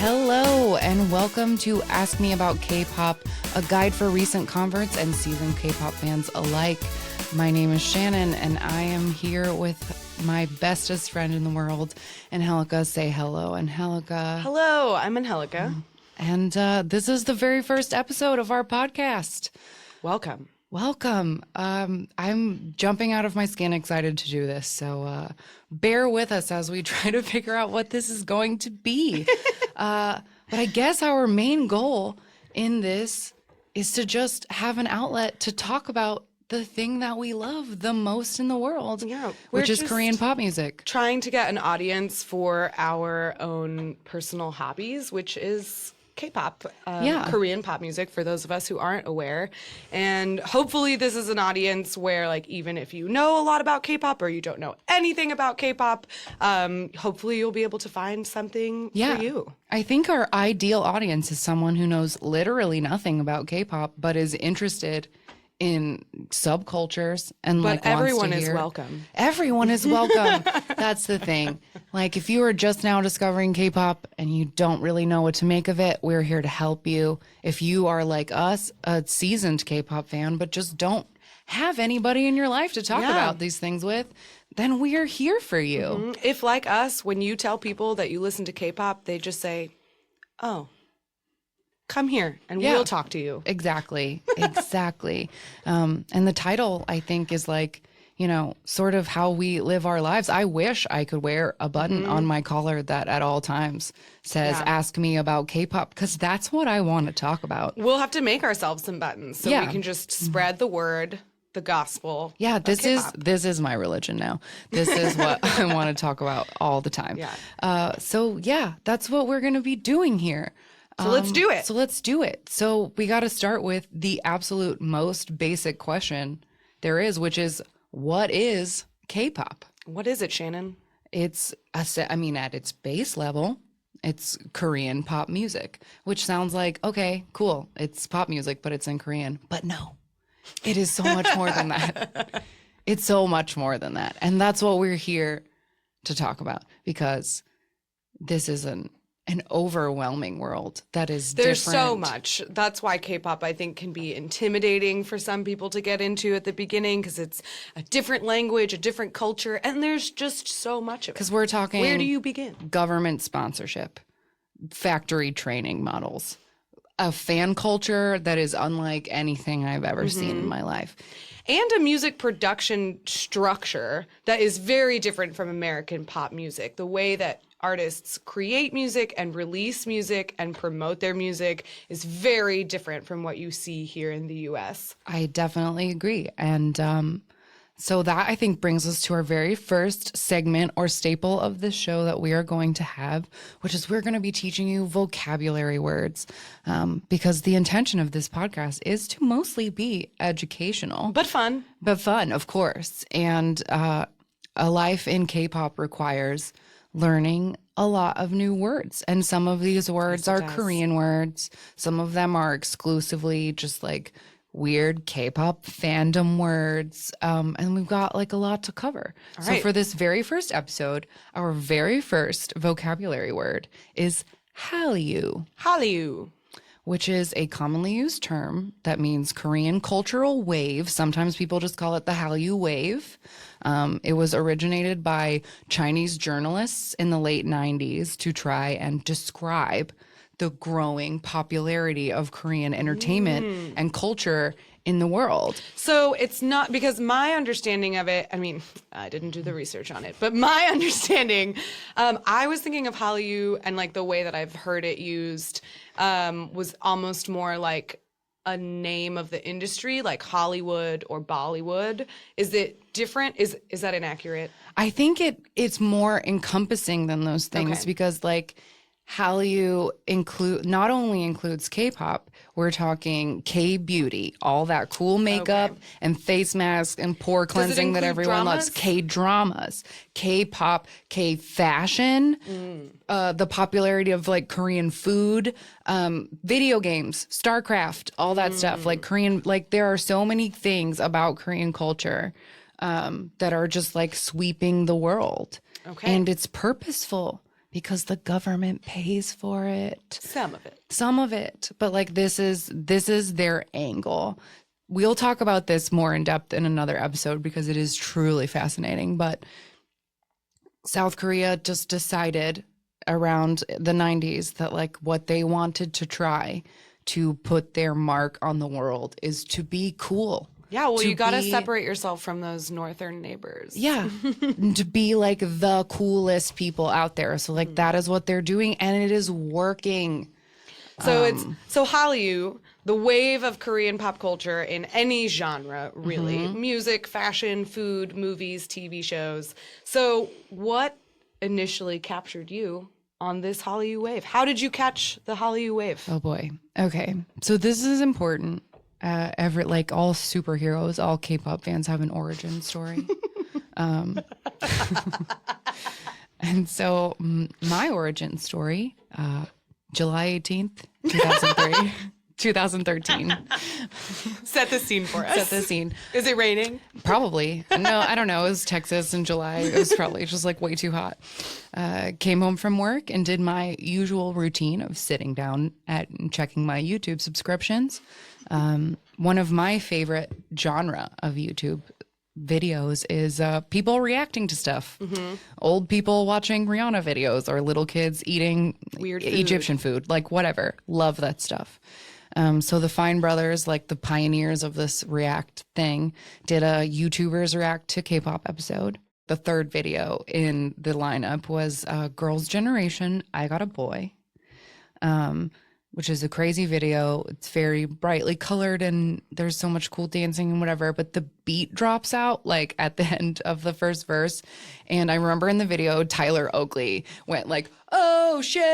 Hello, and welcome to Ask Me About Kpop, a guide for recent converts and seasoned Kpop fans alike. My name is Shannon, and I am here with my bestest friend in the world, Angelica. Say hello, Angelica. Hello, I'm Angelica. And this is the very first episode of our podcast. Welcome. Welcome. I'm jumping out of my skin excited to do this, so bear with us as we try to figure out what this is going to be. But I guess our main goal in this is to just have an outlet to talk about the thing that we love the most in the world, which is Korean pop music. Trying to get an audience for our own personal hobbies, which is K-pop, Korean pop music, for those of us who aren't aware. And hopefully this is an audience where, like, even if you know a lot about K-pop or you don't know anything about K-pop, hopefully you'll be able to find something for you. I think our ideal audience is someone who knows literally nothing about K-pop but is interested in subcultures and but everyone is welcome. Everyone is welcome. That's the thing. Like, if you are just now discovering K-pop and you don't really know what to make of it, we're here to help you. If you are like us, a seasoned K-pop fan, but just don't have anybody in your life to talk about these things with, then we are here for you. Mm-hmm. If, like us, when you tell people that you listen to K-pop, they just say, oh, come here and we'll talk to you. Exactly. And the title, I think, is like, you know, sort of how we live our lives. I wish I could wear a button on my collar that at all times says, Ask Me About Kpop, because that's what I want to talk about. We'll have to make ourselves some buttons so we can just spread the word, the gospel. Yeah, this is my religion now. This is what I want to talk about all the time. So that's what we're going to be doing here. So let's do it. So we got to start with the absolute most basic question there is, which is, what is K-pop? What is it, Shannon? It's, at its base level, it's Korean pop music, which sounds like, okay, cool. It's pop music, but it's in Korean. But no, it is so much more than that. It's so much more than that. And that's what we're here to talk about, because this is an overwhelming world that is There's different. so much. That's why K-pop, I think, can be intimidating for some people to get into at the beginning, because it's a different language, a different culture, and there's just so much of it. Because we're talking, where do you begin? Government sponsorship, factory training models, a fan culture that is unlike anything I've ever seen in my life. And a music production structure that is very different from American pop music. The way that artists create music and release music and promote their music is very different from what you see here in the U.S. I definitely agree. And so that, I think, brings us to our very first segment or staple of the show that we are going to have, which is we're going to be teaching you vocabulary words, because the intention of this podcast is to mostly be educational. But fun. But fun, of course. And a life in K-pop requires learning a lot of new words. And some of these words are Korean words. Some of them are exclusively just like weird K-pop fandom words. And we've got like a lot to cover. So for this very first episode, our very first vocabulary word is Hallyu. Hallyu. Which is a commonly used term that means Korean cultural wave. Sometimes people just call it the Hallyu wave. It was originated by Chinese journalists in the late 90s to try and describe the growing popularity of Korean entertainment and culture in the world. So it's not, because my understanding of it, I mean, I didn't do the research on it, but my understanding, I was thinking of Hallyu, and like the way that I've heard it used was almost more like a name of the industry, like Hollywood or Bollywood. Is it different? Is that inaccurate? I think it's more encompassing than those things, because like Hallyu not only includes K-pop, we're talking K-beauty, all that cool makeup and face masks and pore cleansing that everyone loves. K-dramas, K-pop, K-fashion, the popularity of like Korean food, video games, StarCraft, all that stuff. Like Korean, like there are so many things about Korean culture that are just like sweeping the world. And it's purposeful. because the government pays for it. Some of it. Some of it. But like this is their angle. We'll talk about this more in depth in another episode because it is truly fascinating. But South Korea just decided around the 90s that like what they wanted to try to put their mark on the world is to be cool. Yeah, well, you got to separate yourself from those northern neighbors. Yeah, to be like the coolest people out there. So like that is what they're doing, and it is working. So so Hallyu, the wave of Korean pop culture in any genre, really. Music, fashion, food, movies, TV shows. So what initially captured you on this Hallyu wave? How did you catch the Hallyu wave? Oh boy. Okay. So this is important. Like all superheroes, all K-pop fans have an origin story. And so my origin story, July 18th, 2003, 2013. Set the scene for us. Set the scene. Is it raining? Probably. No, I don't know. It was Texas in July. It was probably just like way too hot. Came home from work and did my usual routine of sitting down and checking my YouTube subscriptions. One of my favorite genre of YouTube videos is people reacting to stuff. Old people watching Rihanna videos or little kids eating weird food. Egyptian food, like whatever. Love that stuff. So the Fine Brothers, like the pioneers of this React thing, did a YouTubers React to K-pop episode. The third video in the lineup was Girls' Generation, I Got a Boy, which is a crazy video. It's very brightly colored and there's so much cool dancing and whatever, but the beat drops out like at the end of the first verse. And I remember in the video, Tyler Oakley went like, oh shit.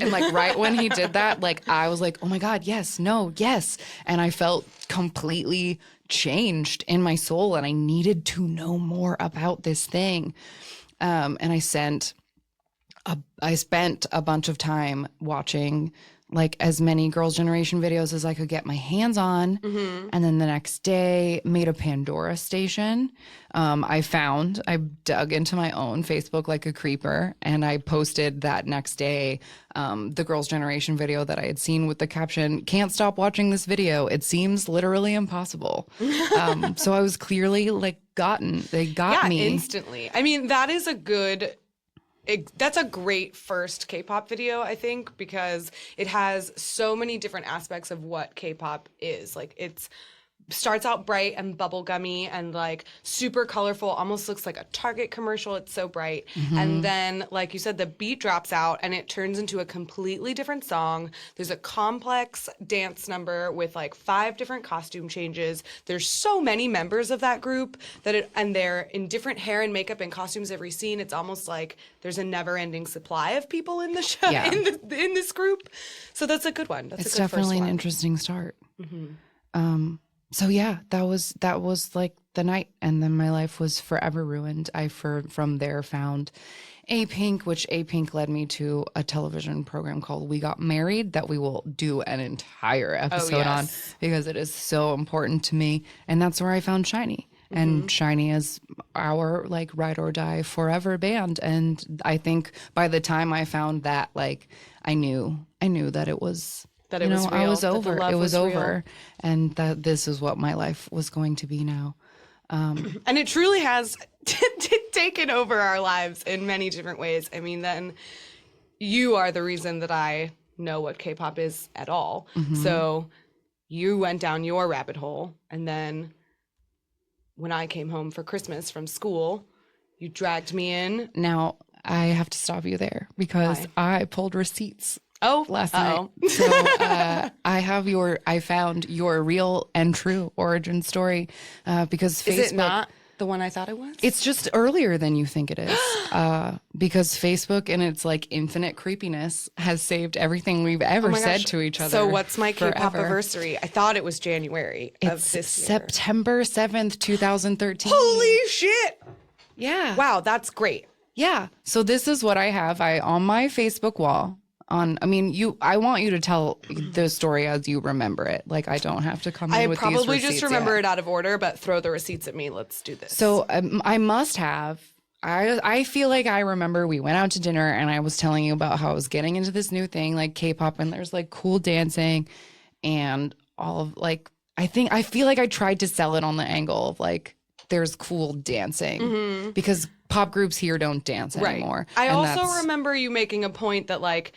And like right when he did that, like I was like, oh my God, yes, no, yes. And I felt completely changed in my soul and I needed to know more about this thing. And I spent a bunch of time watching like as many Girls' Generation videos as I could get my hands on. And then the next day made a Pandora station. I dug into my own Facebook like a creeper and I posted that next day the Girls' Generation video that I had seen with the caption, "Can't stop watching this video. It seems literally impossible." So I was clearly like they got me instantly. I mean, that's a great first K-pop video, I think, because it has so many different aspects of what K-pop is. Like it's starts out bright and bubblegummy and like super colorful, almost looks like a Target commercial. It's so bright. And then, like you said, the beat drops out and it turns into a completely different song. There's a complex dance number with like 5 different costume changes. There's so many members of that group and they're in different hair and makeup and costumes every scene. It's almost like there's a never-ending supply of people in the show in this group. So that's a good one. It's definitely an interesting start. So yeah, that was like the night, and then my life was forever ruined. I from there found A-Pink, which A-Pink led me to a television program called We Got Married that we will do an entire episode on because it is so important to me. And that's where I found SHINee. And SHINee is our like ride or die forever band. And I think by the time I found that, like I knew that it was it was real. I was over. It was over. Real. And that this is what my life was going to be now. And it truly has taken over our lives in many different ways. I mean, then you are the reason that I know what K-pop is at all. So you went down your rabbit hole. And then when I came home for Christmas from school, you dragged me in. Now, I have to stop you there because I pulled receipts. Last night. So I found your real and true origin story because Facebook. Is it not the one I thought it was? It's just earlier than you think it is because Facebook in its like infinite creepiness has saved everything we've ever said to each other. So what's my K-pop anniversary? I thought it was January of this year. September 7th, 2013. Holy shit. Yeah. Wow, that's great. Yeah. So this is what I have. On my Facebook wall. I want you to tell the story as you remember it. Like, I don't have to come in with these receipts. I probably just remember it out of order, but throw the receipts at me. Let's do this. So I must have I feel like I remember we went out to dinner and I was telling you about how I was getting into this new thing, like K-pop, and there's like cool dancing and all of like, I feel like I tried to sell it on the angle of like, there's cool dancing because pop groups here don't dance anymore. I also remember you making a point that like,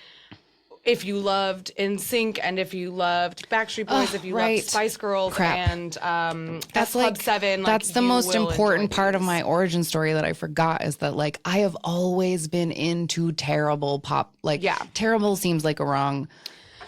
if you loved NSYNC and if you loved Backstreet Boys, if you loved Spice Girls and that's Club 7. Like, that's the most important part of my origin story that I forgot is that like I have always been into terrible pop. Like terrible seems like a wrong.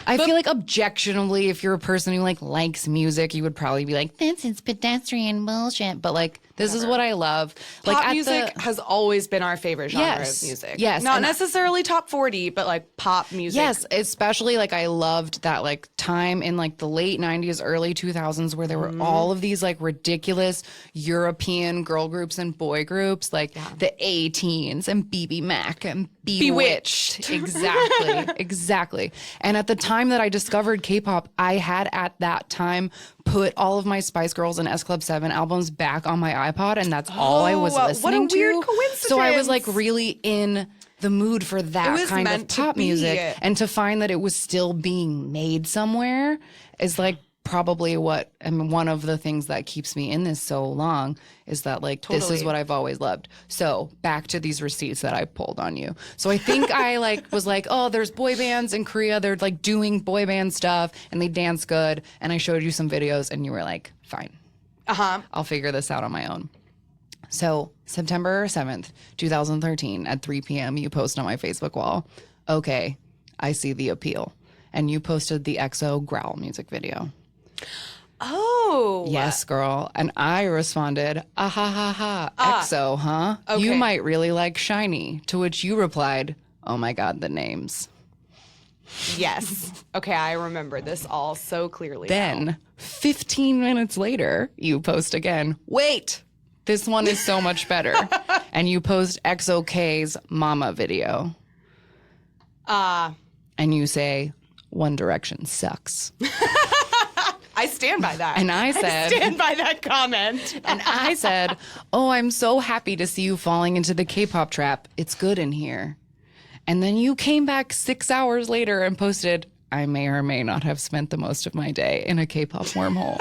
I feel like objectionably, if you're a person who like likes music, you would probably be like, this is pedestrian bullshit. But like, this is what I love. Like pop music has always been our favorite genre of music. Yes. Not necessarily top 40, but like pop music. Yes. Especially like I loved that like time in like the late 90s, early 2000s where there were all of these like ridiculous European girl groups and boy groups like the A-Teens and BB Mac and Bewitched. Exactly. Exactly. And at the time that I discovered K-pop, I had at that time put all of my Spice Girls and S Club 7 albums back on my iPod, and that's all I was listening to. What a weird coincidence. So I was like really in the mood for that kind of pop music. And to find that it was still being made somewhere is like probably what, I mean, one of the things that keeps me in this so long is that like, this is what I've always loved. So back to these receipts that I pulled on you. So I think I like was like, oh, there's boy bands in Korea. They're like doing boy band stuff and they dance good. And I showed you some videos and you were like, fine. I'll figure this out on my own. So September 7th, 2013 at 3 p.m. you post on my Facebook wall, okay, I see the appeal. And you posted the EXO Growl music video. Oh. Yes, girl. And I responded, ah ha ha ha, EXO, huh? Okay. You might really like Shiny. To which you replied, oh my God, the names. Yes. Okay, I remember this all so clearly. Then, 15 minutes later, you post again, wait, this one is so much better. And you post EXO-K's Mama video. And you say, One Direction sucks. I stand by that. And I stand by that comment. And I said, oh, I'm so happy to see you falling into the K-pop trap. It's good in here. And then you came back 6 hours later and posted, I may or may not have spent the most of my day in a K-pop wormhole.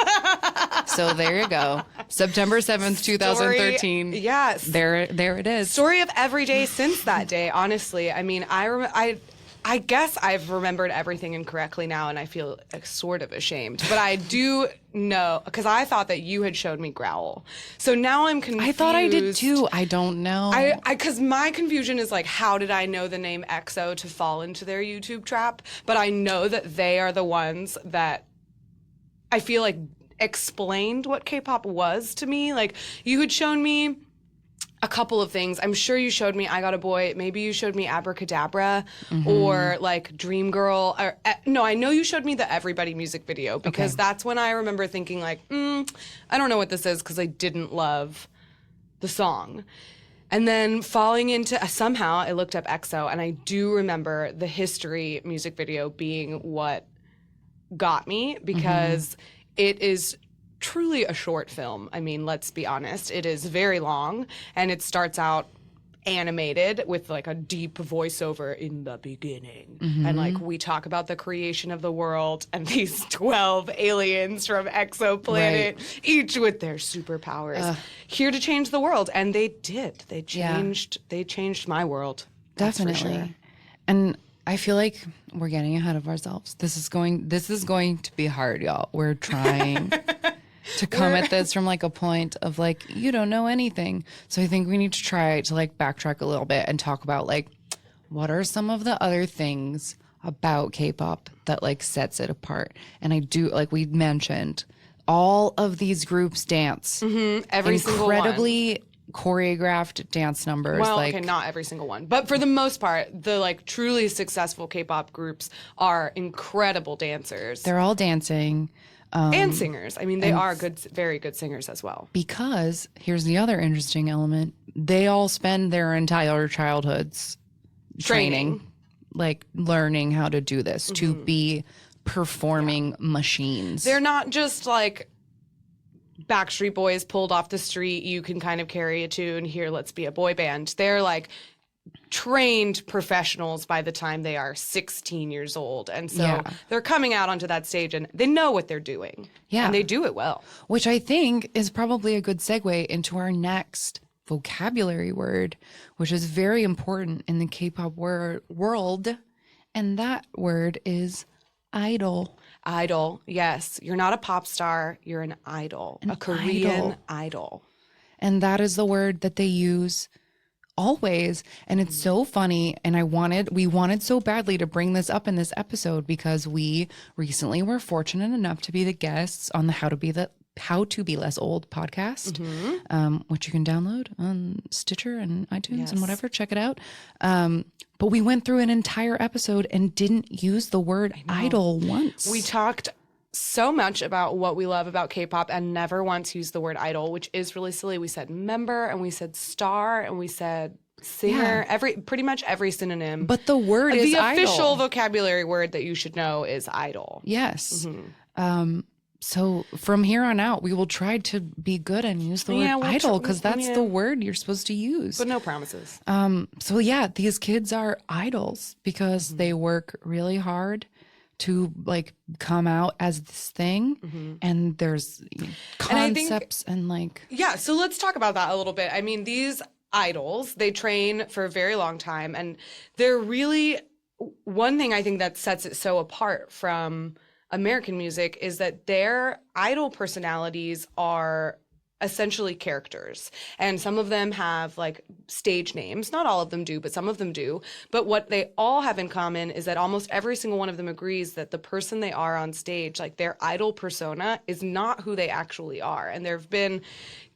So there you go. September 7th, 2013. Yes. There it is. Story of every day since that day, honestly. I mean, I guess I've remembered everything incorrectly now, and I feel sort of ashamed. But I do know, because I thought that you had showed me Growl. So now I'm confused. I thought I did too. I don't know. Because my confusion is like, how did I know the name EXO to fall into their YouTube trap? But I know that they are the ones that I feel like explained what K-pop was to me. Like, you had shown me a couple of things. I'm sure you showed me I Got a Boy. Maybe you showed me Abracadabra or like Dream Girl. No, I know you showed me the Everybody music video because that's when I remember thinking like, I don't know what this is because I didn't love the song. And then falling into, somehow I looked up EXO and I do remember the History music video being what got me because it is truly a short film. I mean, let's be honest. It is very long, and it starts out animated with like a deep voiceover in the beginning. And like we talk about the creation of the world and these 12 aliens from exoplanet, each with their superpowers, here to change the world. And they did. They changed my world. Definitely. For sure. And I feel like we're getting ahead of ourselves. This is going to be hard, y'all. We're trying to come at this from like a point of like, you don't know anything. So I think we need to try to like backtrack a little bit and talk about like, what are some of the other things about K-pop that like sets it apart? And I do, like we mentioned, all of these groups dance. Every single one. Incredibly choreographed dance numbers. Well, like, okay, not every single one. But for the most part, the like truly successful K-pop groups are incredible dancers. They're all dancing. And singers. I mean, they are good, very good singers as well. Because here's the other interesting element. They all spend their entire childhoods training, like learning how to do this, to be performing machines. They're not just like Backstreet Boys pulled off the street, you can kind of carry a tune, here, let's be a boy band. They're like trained professionals by the time they are 16 years old. And so they're coming out onto that stage and they know what they're doing. Yeah. And they do it well. Which I think is probably a good segue into our next vocabulary word, which is very important in the K-pop world. And that word is idol. Idol, yes. You're not a pop star, you're an idol, a Korean idol. And that is the word that they use always. And it's so funny. And we wanted so badly to bring this up in this episode because we recently were fortunate enough to be the guests on the How to Be Less Old podcast, which you can download on Stitcher and iTunes and whatever. Check it out. But we went through an entire episode and didn't use the word idol once. We talked so much about what we love about K-pop and never once used the word idol, which is really silly. We said member and we said star and we said singer, pretty much every synonym. But the word is idol. The official vocabulary word that you should know is idol. Yes. So from here on out, we will try to be good and use the word idol because that's the word you're supposed to use. But no promises. So yeah, these kids are idols because they work really hard to like come out as this thing, and there's concepts and so let's talk about that a little bit. I mean, these idols, they train for a very long time, and they're really one thing I think that sets it so apart from American music is that their idol personalities are essentially characters. And some of them have like stage names. Not all of them do, but some of them do. But what they all have in common is that almost every single one of them agrees that the person they are on stage, like their idol persona, is not who they actually are. And there have been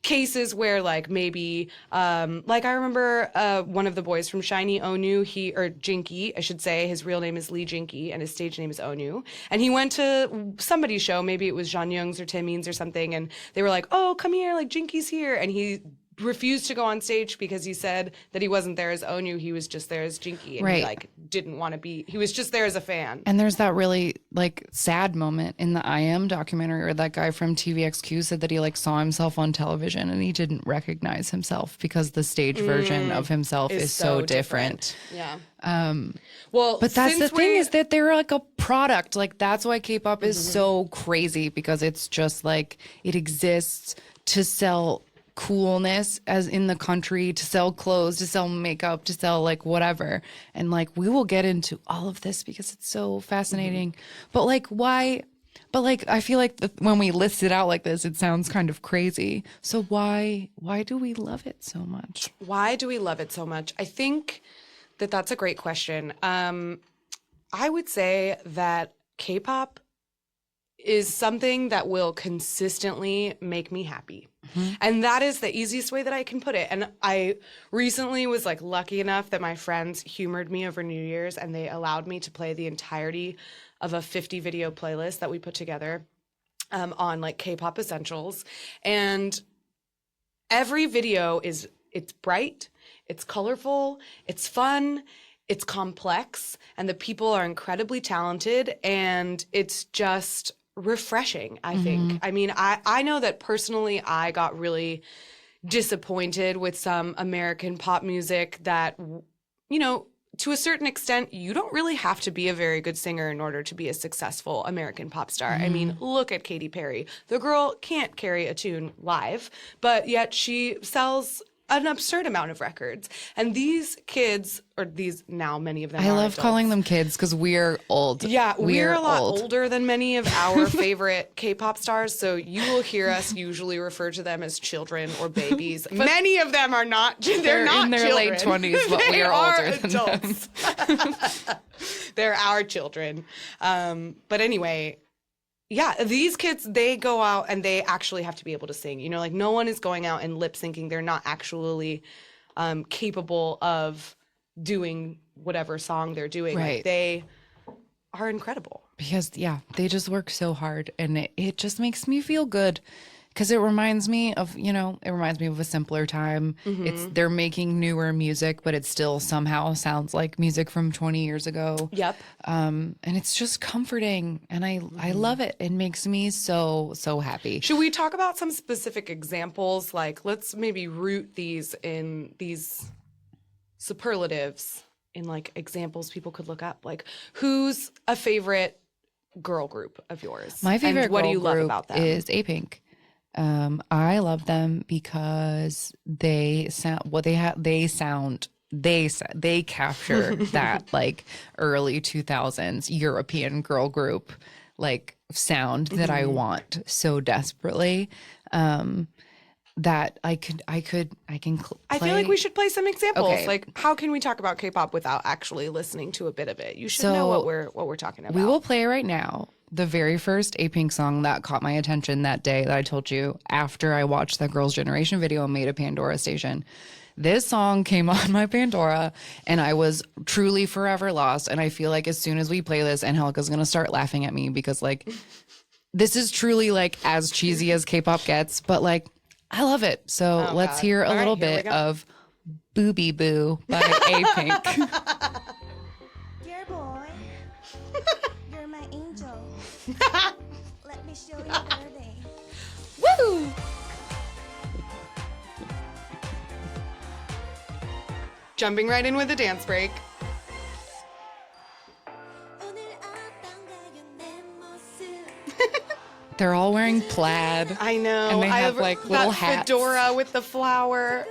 cases where like maybe like I remember one of the boys from SHINee, Onu, or Jinky, I should say, his real name is Lee Jinky and his stage name is Onu, and he went to somebody's show, maybe it was Jeon Young's or Taemin's or something, and they were like, oh, come here, like Jinky's here, and he refused to go on stage because he said that he wasn't there as Onu, he was just there as Jinky, and he like didn't want to be, he was just there as a fan. And there's that really like sad moment in the IM documentary where that guy from TVXQ said that he like saw himself on television and he didn't recognize himself because the stage version of himself is so different. Yeah. Well, but that's the thing is that they're like a product. Like that's why K-pop is so crazy, because it's just like it exists to sell coolness as in the country, to sell clothes, to sell makeup, to sell like whatever. And like we will get into all of this because it's so fascinating. But like why? But like I feel like when we list it out like this, it sounds kind of crazy. So why do we love it so much? Why do we love it so much? I think that that's a great question. I would say that K-pop is something that will consistently make me happy. And that is the easiest way that I can put it. And I recently was like lucky enough that my friends humored me over New Year's and they allowed me to play the entirety of a 50 video playlist that we put together on like K-pop essentials. And every video it's bright, it's colorful, it's fun, it's complex, and the people are incredibly talented, and it's just refreshing, I think. I mean, I know that personally I got really disappointed with some American pop music that, you know, to a certain extent, you don't really have to be a very good singer in order to be a successful American pop star. I mean, look at Katy Perry. The girl can't carry a tune live, but yet she sells an absurd amount of records. And these kids, or these now many of them, I love calling them kids because we're old. Yeah, we're a lot older than many of our favorite K-pop stars. So you will hear us usually refer to them as children or babies. Many of them are not. They're not in their children. Late 20s, but we are older adults. Than them. They're our children. But anyway. Yeah, these kids, they go out and they actually have to be able to sing. You know, like no one is going out and lip syncing. They're not actually capable of doing whatever song they're doing. Right. Like, they are incredible. Because, yeah, they just work so hard and it just makes me feel good because it reminds me of, it reminds me of a simpler time. They're making newer music, but it still somehow sounds like music from 20 years ago. Yep. And it's just comforting, and I love it. It makes me so happy. Should we talk about some specific examples? Like, let's maybe root these in these superlatives in like examples people could look up. Like, who's a favorite girl group of yours? My favorite and what girl do you love group about them? is A-Pink. I love them because they capture that like early 2000s European girl group like sound that I want so desperately. That I can play. I feel like we should play some examples. Okay. Like, how can we talk about K-pop without actually listening to a bit of it? You should know what we're talking about. We will play right now the very first A-Pink song that caught my attention that day that I told you after I watched that Girls' Generation video and made a Pandora station. This song came on my Pandora and I was truly forever lost. And I feel like as soon as we play this, Angelica's going to start laughing at me because like this is truly like as cheesy as K-pop gets, but like I love it. So let's hear a little bit of Booby Boo by A-Pink. Dear boy, you're my angel. Let me show you better day. Woo! Jumping right in with a dance break. They're all wearing plaid. I know. And they have like little that hats. Fedora with the flower.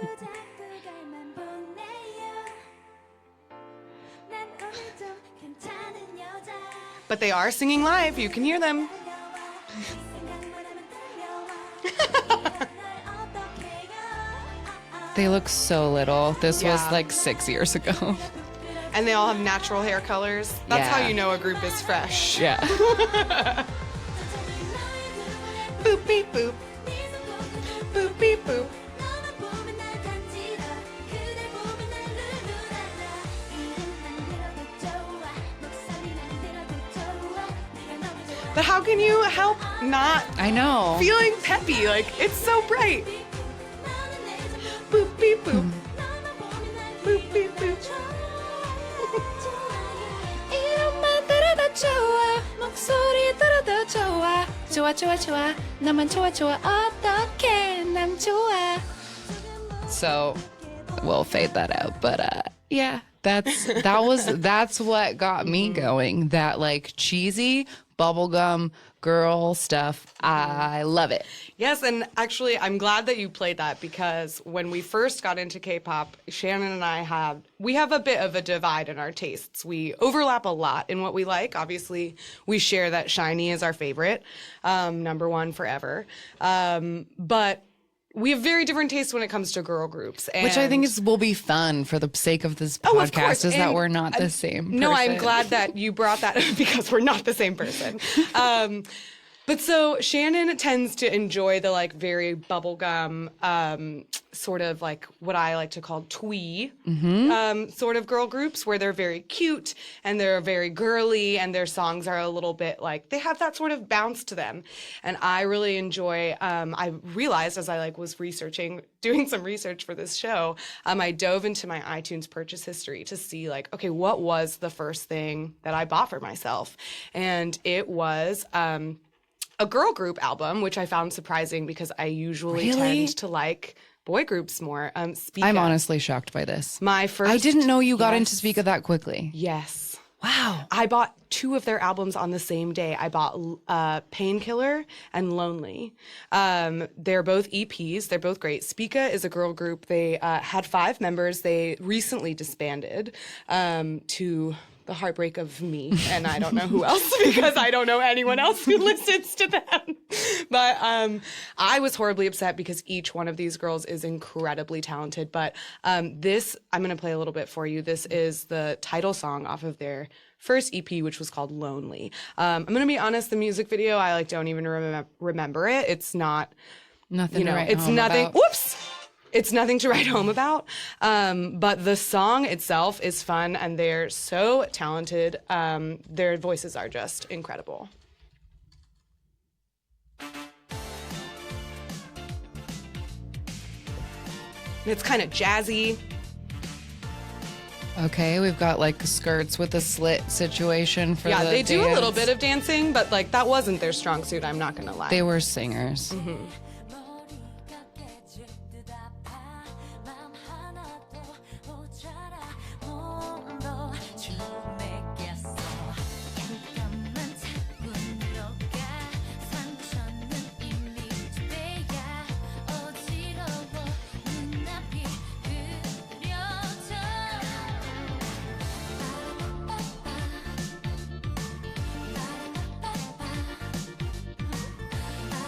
But they are singing live. You can hear them. They look so little. This was like 6 years ago. And they all have natural hair colors. That's Yeah. how you know a group is fresh. Yeah. Boop beep boop. Boop beep boop. But how can you help not I know. feeling peppy? Like, it's so bright. Boop beep boop. Boop beep boop. So we'll fade that out, but yeah, that's what got me going. That like cheesy bubblegum girl stuff. I love it. Yes, and actually, I'm glad that you played that because when we first got into K-pop, Shannon and I have a bit of a divide in our tastes. We overlap a lot in what we like. Obviously, we share that SHINee is our favorite, number one forever. But we have very different tastes when it comes to girl groups. Which I think will be fun for the sake of this podcast, of course. is that And we're not the same person. No, I'm glad that you brought that up because we're not the same person. But so Shannon tends to enjoy the like very bubblegum, sort of like what I like to call twee sort of girl groups where they're very cute and they're very girly and their songs are a little bit like they have that sort of bounce to them. And I really enjoy, I realized as I like was doing some research for this show, I dove into my iTunes purchase history to see like, okay, what was the first thing that I bought for myself? And it was, a girl group album, which I found surprising because I usually tend to like boy groups more. Spica. I'm honestly shocked by this. My first. I didn't know you got into Spica that quickly. Yes. Wow. I bought 2 of their albums on the same day. I bought Painkiller and Lonely. They're both EPs. They're both great. Spica is a girl group. They had 5 members. They recently disbanded to the heartbreak of me, and I don't know who else because I don't know anyone else who listens to them. But I was horribly upset because each one of these girls is incredibly talented. But this, I'm going to play a little bit for you. This is the title song off of their first EP, which was called Lonely. I'm going to be honest, the music video, I like don't even remember it. It's not, Nothing to write it's home nothing. about. Whoops. It's nothing to write home about, but the song itself is fun, and they're so talented. Their voices are just incredible. And it's kind of jazzy. Okay, we've got like skirts with a slit situation for Yeah, the they do a little dance. bit of dancing, but like that wasn't their strong suit, I'm not gonna lie. They were singers.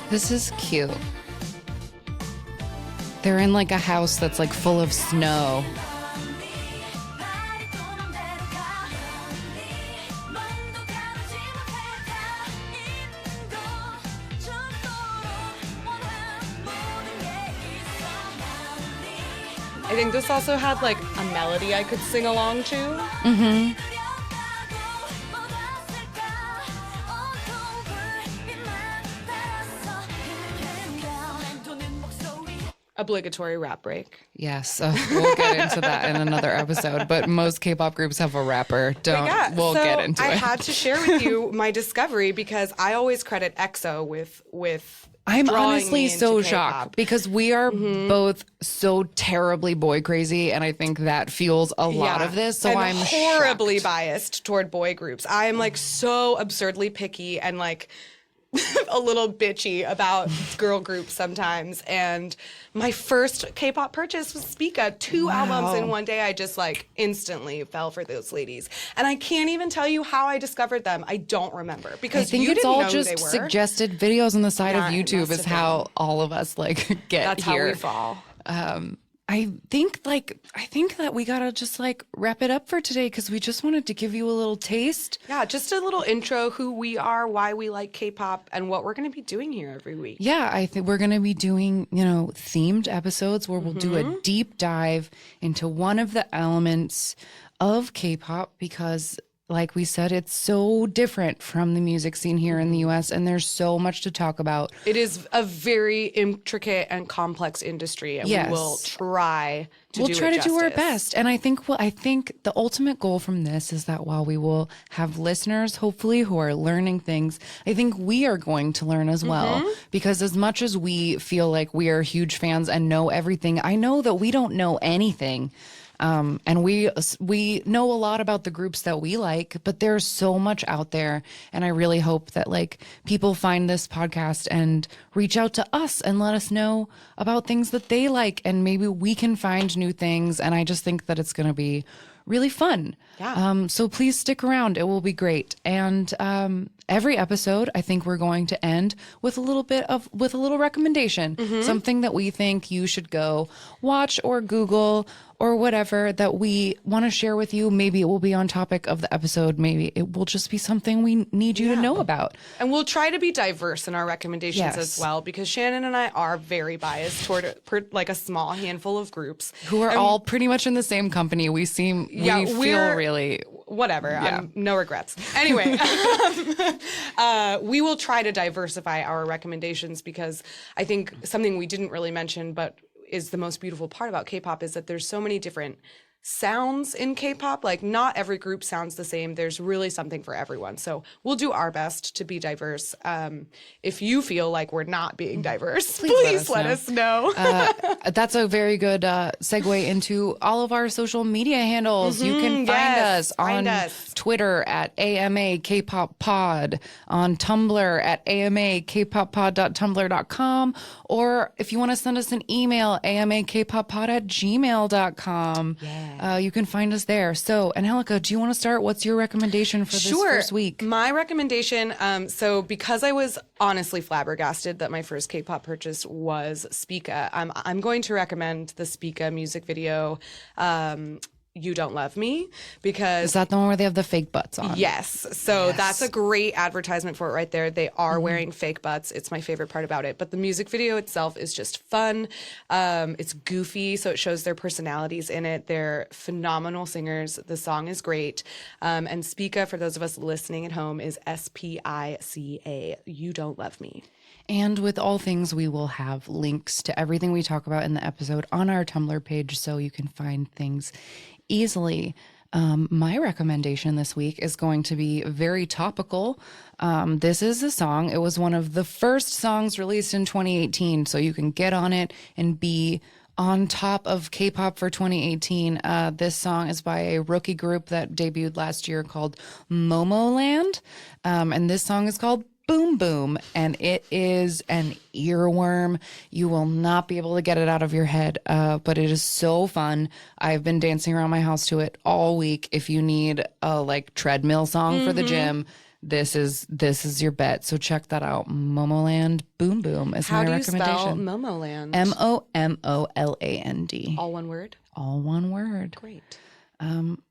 This is cute. They're in like a house that's like full of snow. I think this also had like a melody I could sing along to. Mm-hmm. Obligatory rap break. Yes, we'll get into that in another episode. But most K-pop groups have a rapper. We'll get into I it. had to share with you my discovery because I always credit EXO with. I'm drawing honestly me into so K-pop. shocked because we are both so terribly boy crazy, and I think that fuels a lot of this. So and I'm horribly shocked. biased toward boy groups. I am like so absurdly picky and like a little bitchy about girl groups sometimes. And my first K-pop purchase was Spica. 2 albums in one day. I just like instantly fell for those ladies. And I can't even tell you how I discovered them. I don't remember because I think you it's didn't all know who just they were. suggested videos on the side Yeah, of it YouTube must is have how all of us like get That's here. how we fall. I think that we gotta just like wrap it up for today because we just wanted to give you a little taste. Yeah, just a little intro, who we are, why we like K-pop, and what we're going to be doing here every week. Yeah, I think we're gonna be doing, themed episodes where we'll do a deep dive into one of the elements of K-pop because, like we said, it's so different from the music scene here in the US, and there's so much to talk about. It is a very intricate and complex industry, and Yes. we will try to We'll do try it to do our justice. best. And I think the ultimate goal from this is that while we will have listeners, hopefully, who are learning things, I think we are going to learn as well. Because as much as we feel like we are huge fans and know everything, I know that we don't know anything. And we know a lot about the groups that we like, but there's so much out there. And I really hope that like people find this podcast and reach out to us and let us know about things that they like. And maybe we can find new things. And I just think that it's going to be really fun. Yeah. So please stick around. It will be great. And every episode, I think we're going to end with a little recommendation, something that we think you should go watch or Google or whatever that we want to share with you. Maybe it will be on topic of the episode. Maybe it will just be something we need you to know about. And we'll try to be diverse in our recommendations Yes. as well, because Shannon and I are very biased toward like a small handful of groups Who are all pretty much in the same company. We feel really... whatever. Yeah. No regrets. Anyway, we will try to diversify our recommendations because I think something we didn't really mention, but is the most beautiful part about K-pop is that there's so many different sounds in K-pop. Like not every group sounds the same. There's really something for everyone. So we'll do our best to be diverse. If you feel like we're not being diverse, please let us know. That's a very good segue into all of our social media handles. You can find us on Twitter at AMA Kpop Pod, on Tumblr at amakpoppod.tumblr.com, or if you want to send us an email, amakpoppod@gmail.com. Yeah. You can find us there. So, Angelica, do you want to start? What's your recommendation for this first week? My recommendation, so because I was honestly flabbergasted that my first K-pop purchase was Spica, I'm going to recommend the Spica music video. You Don't Love Me, because Is that the one where they have the fake butts on? yes. So that's a great advertisement for it right there. They are wearing fake butts. It's my favorite part about it. But the music video itself is just fun. It's goofy, so it shows their personalities in it. They're phenomenal singers. The song is great. And Spica, for those of us listening at home, is Spica. You Don't Love Me. And with all things, we will have links to everything we talk about in the episode on our Tumblr page so you can find things easily. My recommendation this week is going to be very topical. This is a song. It was one of the first songs released in 2018, so you can get on it and be on top of K-pop for 2018. This song is by a rookie group that debuted last year called Momoland, and this song is called Boom Boom, and it is an earworm. You will not be able to get it out of your head, but it is so fun. I've been dancing around my house to it all week. If you need a like treadmill song for the gym, this is your bet. So check that out. Momoland Boom Boom is my recommendation. How do you spell Momoland? Momoland. All one word? All one word. Great.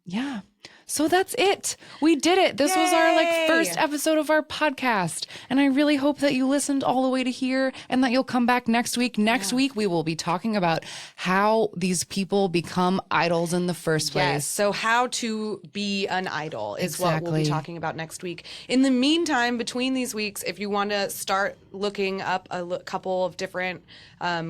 Yeah. So that's it. We did it. This was our first episode of our podcast. And I really hope that you listened all the way to here and that you'll come back next week. Next week, we will be talking about how these people become idols in the first place. Yes. So how to be an idol is what we'll be talking about next week. In the meantime, between these weeks, if you want to start looking up a couple of different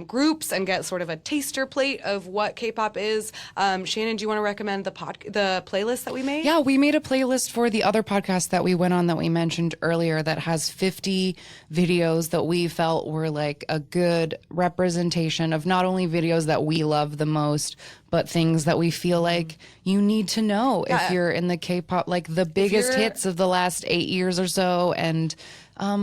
groups and get sort of a taster plate of what K-pop is, Shannon, do you want to recommend the playlist that we made? Yeah, we made a playlist for the other podcast that we went on that we mentioned earlier that has 50 videos that we felt were like a good representation of not only videos that we love the most, but things that we feel like you need to know if you're in the K-pop, like the biggest hits of the last 8 years or so, and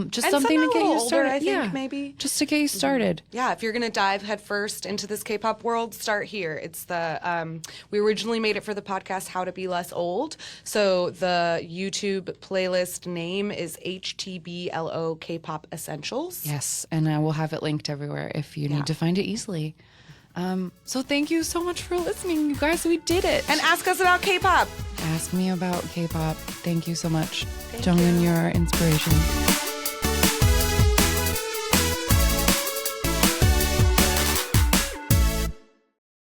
just something to get you started. I think maybe just to get you started. Yeah, if you're gonna dive headfirst into this K-pop world, start here. It's the we originally made it for the podcast How to Be Less Old. So the YouTube playlist name is HTBLO K-pop Essentials. Yes, and I will have it linked everywhere if you need to find it easily. So thank you so much for listening, you guys. We did it. And ask us about K-pop. Ask me about K-pop. Thank you so much. Jungin, you're our inspiration.